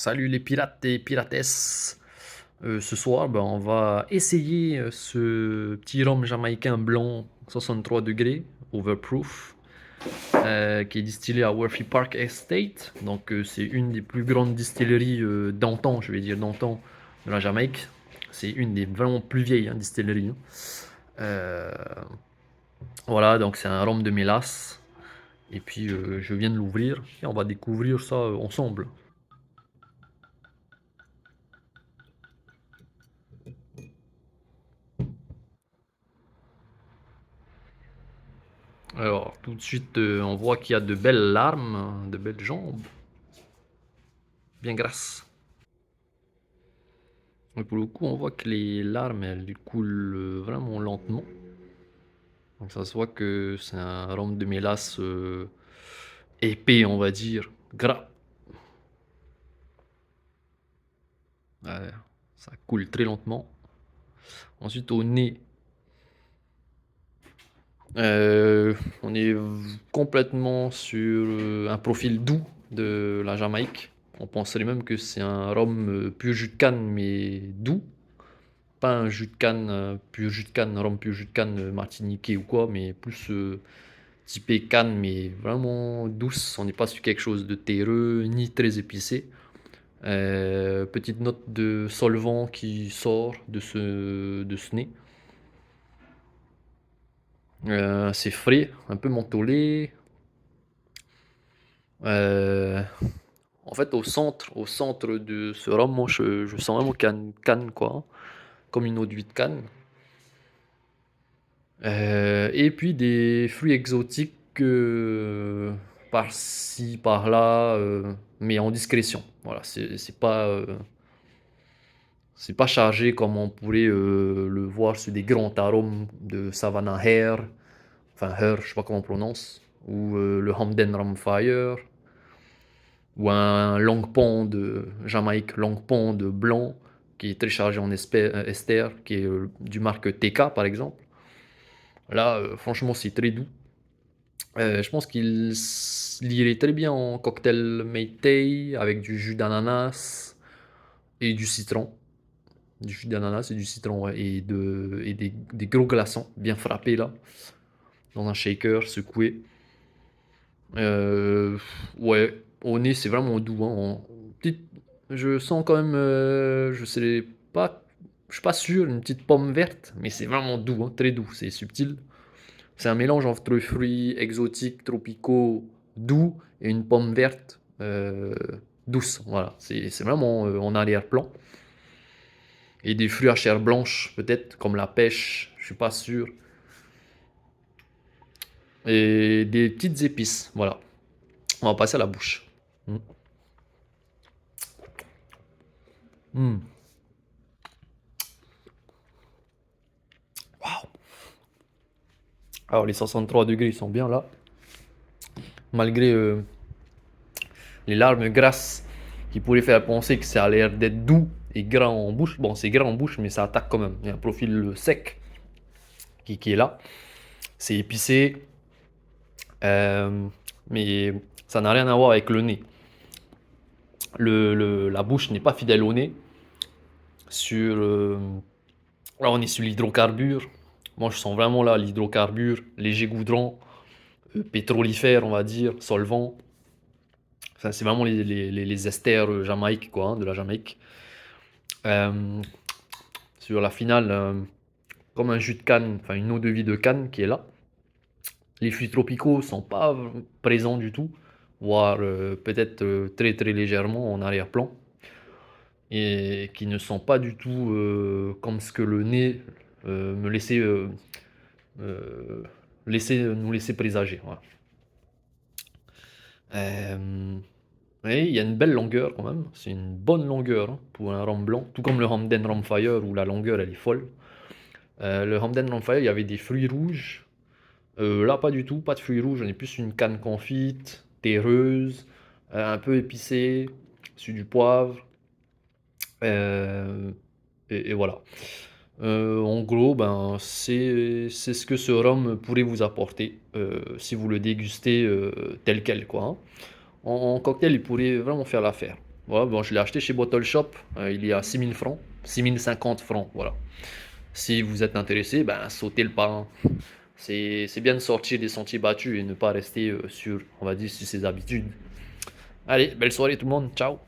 Salut les pirates et piratesses. Ce soir, on va essayer ce petit rhum jamaïcain blanc 63 degrés, overproof, qui est distillé à Worthy Park Estate. Donc, c'est une des plus grandes distilleries d'antan, je vais dire d'antan, de la Jamaïque. C'est une des vraiment plus vieilles distilleries, hein. Euh, voilà, donc c'est un rhum de mélasse. Et puis, je viens de l'ouvrir et on va découvrir ça ensemble. Alors, tout de suite, on voit qu'il y a de belles larmes, hein, de belles jambes, bien grasses. Et pour le coup, on voit que les larmes, elles coulent vraiment lentement. Donc ça se voit que c'est un rhum de mélasse épais, on va dire, gras. Ouais, ça coule très lentement. Ensuite, au nez, on est complètement sur un profil doux de la Jamaïque. On penserait même que c'est un rhum pur jus de canne, mais doux. Pas un jus de canne, pur jus de canne, rhum pur jus de canne martiniquais ou quoi, mais plus typé canne, mais vraiment douce. On n'est pas sur quelque chose de terreux, ni très épicé. Petite note de solvant qui sort de ce nez. C'est frais, un peu mentholé. Euh, En fait, au centre de ce rhum, moi, je sens vraiment canne, canne, quoi, comme une eau de vie de canne. Et puis des fruits exotiques par-ci, par-là, mais en discrétion. Voilà, c'est pas chargé comme on pourrait le voir sur des grands arômes de Savannah Hair, enfin Hair, je sais pas comment on prononce, ou le Hamden Ramfire, ou un Long Pond de Jamaïque, Long Pond blanc, qui est très chargé en ester, qui est du marque TK par exemple. Là, franchement, c'est très doux. Je pense qu'il irait très bien en cocktail Méitai avec du jus d'ananas et du citron. Du jus d'ananas et du citron, ouais, et des gros glaçons bien frappés là, dans un shaker, secoué. Euh, ouais, au nez, c'est vraiment doux, hein. Je sens quand même, je sais pas, je suis pas sûr, une petite pomme verte, mais c'est vraiment doux, hein, très doux, c'est subtil. C'est un mélange entre fruits exotiques, tropicaux, doux et une pomme verte douce. Voilà, c'est vraiment en arrière-plan. Et des fruits à chair blanche, peut-être, comme la pêche, je suis pas sûr. Et des petites épices, voilà. On va passer à la bouche. Mm. Mm. Waouh. Alors les 63 degrés, ils sont bien là. Malgré les larmes grasses qui pourraient faire penser que ça a l'air d'être doux et gras en bouche. Bon, c'est gras en bouche, mais ça attaque quand même. Il y a un profil sec qui est là. C'est épicé, euh, mais ça n'a rien à voir avec le nez. La bouche n'est pas fidèle au nez. Sur, là, on est sur l'hydrocarbure. Moi, je sens vraiment là l'hydrocarbure, léger goudron, pétrolifère, on va dire, solvant. Enfin, c'est vraiment les esters Jamaïque, quoi, hein, de la Jamaïque. Euh, Sur la finale, comme un jus de canne, enfin une eau de vie de canne qui est là. Les fruits tropicaux sont pas présents du tout, voire peut-être très très légèrement en arrière-plan, et qui ne sont pas du tout comme ce que le nez me euh, nous laissait présager. Voilà. Oui, il y a une belle longueur quand même, c'est une bonne longueur hein, pour un rhum blanc, tout comme le Hamden Ramfire où la longueur elle est folle. Le Hamden Ramfire, il y avait des fruits rouges. Là, pas du tout, pas de fruits rouges, on est plus une canne confite, terreuse, un peu épicée, sur du poivre, euh, et voilà. En gros, c'est ce que ce rhum pourrait vous apporter si vous le dégustez tel quel, quoi, hein. En cocktail, il pourrait vraiment faire l'affaire. Ouais, bon, je l'ai acheté chez Bottle Shop, il est à 6 000 francs, 6 050 francs, voilà. Si vous êtes intéressé, ben, sautez le pas, hein. C'est bien de sortir des sentiers battus et ne pas rester sur, on va dire, sur ses habitudes. Allez, belle soirée tout le monde, ciao!